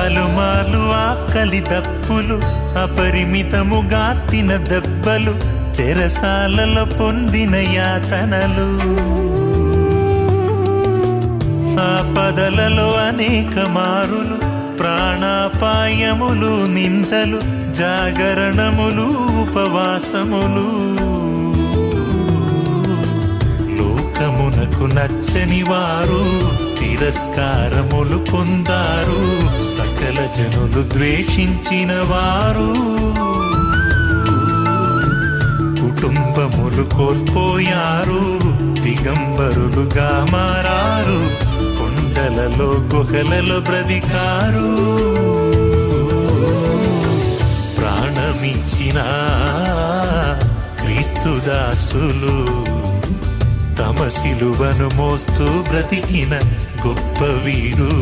పలుమార్లు ఆకలి దప్పులు, అపరిమితముగా తిన దెబ్బలు, చెరసాలలో పొందిన యాతనలు, ఆపదలలో అనేక మారులు, ప్రాణాపాయములు, నిందలు, జాగరణములు, ఉపవాసములు, లోకమునకు నచ్చని వారు తిరస్కారములు పొందారు, సకల జనులు ద్వేషించిన వారు, కుటుంబములు కోల్పోయారు, దిగంబరులుగా మారారు, కొండలలో గుహలలో బ్రతికారు. ప్రాణమిచ్చిన క్రీస్తుదాసులు తమ సిలువను మోస్తూ బ్రతికిన గొప్ప వీరు.